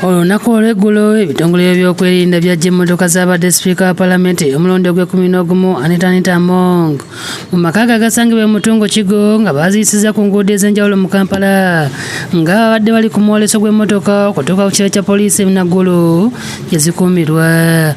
Olunaku olw'eggulo ebitongole by'okwerinda byajja emmotoka z'abadde sipiika wa paalamenti omulundi ogw'e11 Anita Among mu maka ge agasangibwa mu Mutungo Kigo nga baaziyisiza ku nguudo ez'enjawulo mu Kampala nga babadde bali ku mwoleso gw'emmotoka okutuuka ku kiro kya poliisi Naggulu gye zikuumirwa.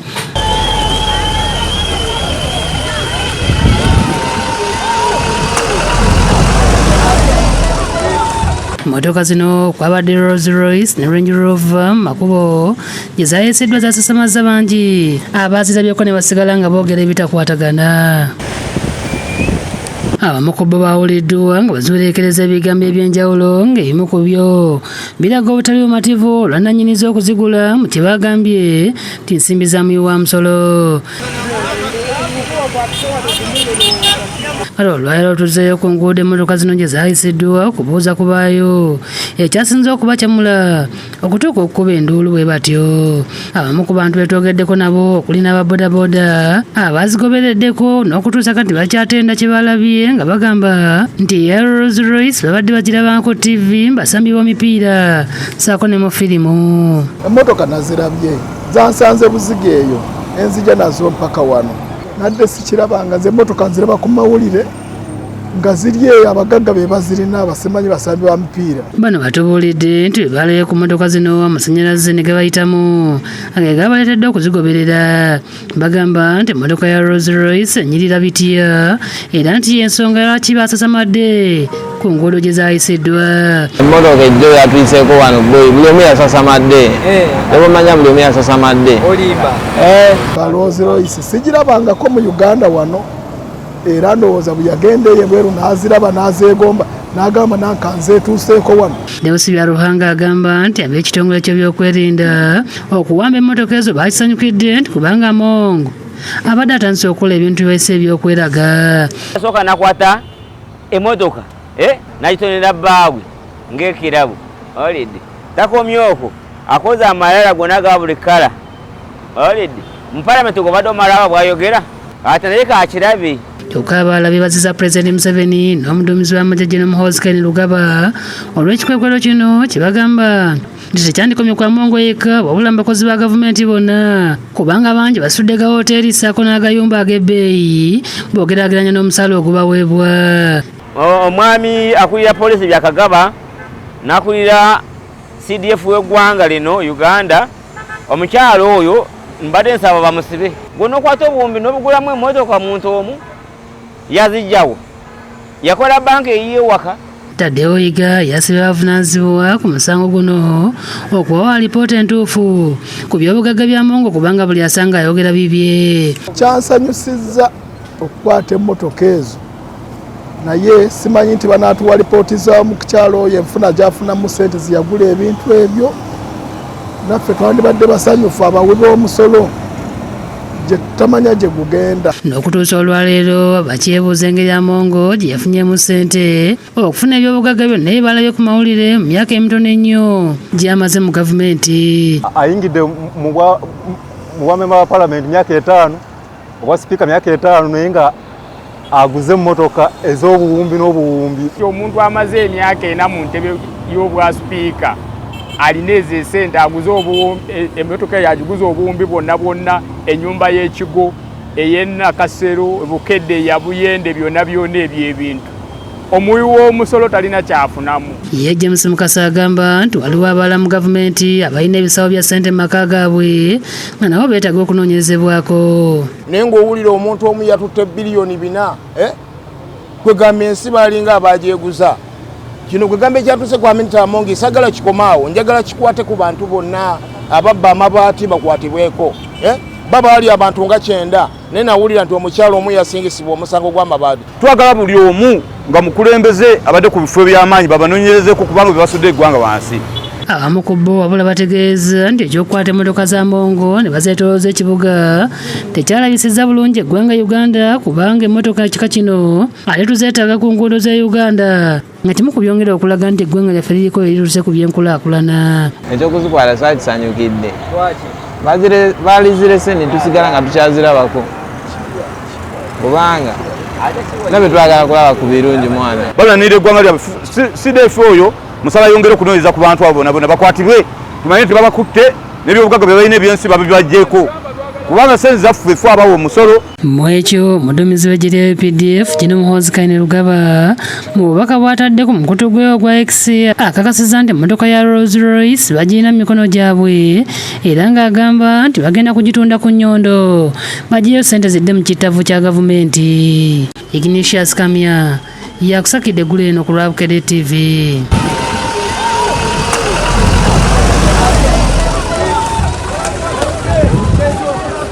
Motoka zino kwabadde Rolls Royce ne Range Rover makubo gye zaayisiddwa zasasamaza bangi abaazirabyeko ne basigala nga boogera ebitakwatagana. Abamu ku bo baawuliddwa nga bazuuleekereza ebigambo eby'enjawulo ng'ebimu ku byo biraga obutali bumativu olwannannyiniza okuzigula mu kye baagambye nti nsimbi za muwi wa musolo. Kale olwaliro tuzzeeyo ku nguudo emmotoka zino gye zaayisiddwa okubuuza ku baayo ekyasinze okubakyamula okutuuka okukuba enduulu bwe batyo. Abamu ku bantu betwogeddeko nabo okuli n'ababoodabooda abaazigobereddeko n'okutuusa kati bakyatenda kye balabye nga bagamba nti eya Rolls Royce babadde bagirabako TV mbasambi b'omipiira saako ne mu firimu. Emmotoka nazirabye zansanze Buziga eyo enzija nazo mpaka wano. Nadde sikirabanga nze emmotoka nziraba ku mawulire nga ziri eyo abagagga be bazirina abasemanyi basambi ba mipiira. Bano batubuulidde nti balaye ku mmotoka zino amasannyalaze ne gabayitamu age gabaleetedde okuzigoberera. Bagamba nti emmotoka ya Rolls Royce enyirira bitya era nti y'ensonga lwaki baasasamadde ku nguudo gye zaayisiddwa. Emmotoka ejjo yatuyiseeko wano buli omu yasasamadde tebamanya buli omu yasasamadde. Ba Rolls Royce sigirabangako mu Uganda wano era ndowooza bwe yagendeyo bweru n'aziraba n'azeegomba n'agamba nankanze etuuseeko wano. Deusibya Ruhanga agamba nti ab'ekitongole ky'ebyokwerinda okuwamba emmotoka ezo baakisanyukidde nti kubanga Among abadde atandise okukola ebintu byose ebyokweraga. Asooka nakwata emmotoka nagitonera bbaabwe ng'ekirabu olidde takomye okwo akoze amalala gonna ga buli kkala olidde mu paalamenti gobadde omalawa bwayogera ate naye kakirabe. Kyokka abalala beebaziza Pulezidenti Museveni n'omuduumizi w'amagye Gen. Muhoozi Kenneth Lugaba olw'ekikwekwero kino kye bagamba nti tekyandikomye kwa Among yekka wabula mu bakozi ba gavumenti bonna kubanga bangi basudde ga hoteeri ssaako n'agayumba ag'ebbeeyi boogeraageranya n'omusaala ogubaweebwa. Omwami akulira poliisi Byakagaba n'akulira CDF w'eggwanga lino Uganda, omukyalo oyo mbadde nsaba bamusibe gonna okwata obuwumbi n'obugulamu emmotoka muntu omu yazijjawo yakola banka ey'ewaka. Taddewo Yiga yasibye abavunaanyizibwa ku musango guno okubawa alipoota entuufu ku by'obugagga bya Among kubanga buli asanga ayogera bibye. Kyansanyusizza okukwata emmotoka ezo naye simanyi nti banaatuwa lipooti zaamu ku kyalo oyo enfuna gy'afunamu ssente ziyagula ebintu ebyo. Naffe twandibadde basanyufu abawi b'omusolo gye tutamanya gye gugenda. N'okutuusa olwaleero bakyebuuza engeri Among gye yafunyemu ssente okufuna ebyobugagga byonna ebibalabye ku mawulire mu myaka emitono ennyo gy'amaze mu gavumenti. Ayingidde mu bwamemba wa paalamenti myaka 5 obwa sipiika myaka 5 naye nga aguze emmotoka ez'obuwumbi n'obuwumbi. Omuntu amaze emyaka 4 mu ntebe y'obwa sipiika alina ezo esente aguze emmotoka yagiguza obuwumbi bwonna ennyumba y'ekigo ey'Enakasero Bukedde ya Buyende byonna ebyo ebintu omuwi w'omusolo talina kyafunamu. Ye James Mukasa agamba nti waliwo abalala mu gavumenti abalina ebisawo bya ssente mu maka gaabwe nga nabo beetaaga okunoonyerezebwako. Naye ng'owulira omuntu omu yatutte bilioni 4 kwegamba ensi balinga abagyeguza. Kino kwegamba ekyatuuse kwa Anita Among sagala kikomaawo njagala kikwate ku bantu bonna ababba amabaati bakwatibweko. Baba bali abantu nga 9 naye nawulira nti omukyalo omu yasingisibwa omusango gw'amabaati. Twagala buli omu nga mukulembeze abadde ku bifo by'amaanyi babanoonyerezeko kubanga bebasudde eggwanga wansi. Abamu ku bo wabula bategeeza nti ekyokukwata emmotoka za Among ne bazeetolooza ekibuga tekyalabisizza bulungi eggwanga Uganda kubanga emmotoka kika kino ate tuzeetaaga ku nguudo za Uganda nga kimu ku byongera okulaga nti eggwanga lyaffe liriko erituse ku by'enkulaakulana. Ekyokuzikwata saakisanyukidde baalizirese ne tusigala nga tukyazirabako kubanga nabe twagala kulaba ku birungi mwana. Balanira eggwanga lyaffe CDF oyo musala yongere okunoonyeza ku bantu abo bonna bakwatibwe tumanye nti babakutte n'ebyobugaga bye balina eby'ensi babibaggyeko kubanga sente zaffe efe abawa omusolo. Mu ekyo muduumizi w'eggye lya UPDF Gen. Muhoozi Kainerugaba mu bubaka bw'ataddeko mu mukutu gwe ogwa X akakasiza nti emmotoka ya Rolls Royce bagirina mu mikono gyabwe era ng'agamba nti bagenda kugitunda ku nnyondo bagiyeyo ssente zidde mu kitavu kya gavumenti. Ignatius Kamya yakusakidde eggulu eno ku Lwabukere TV.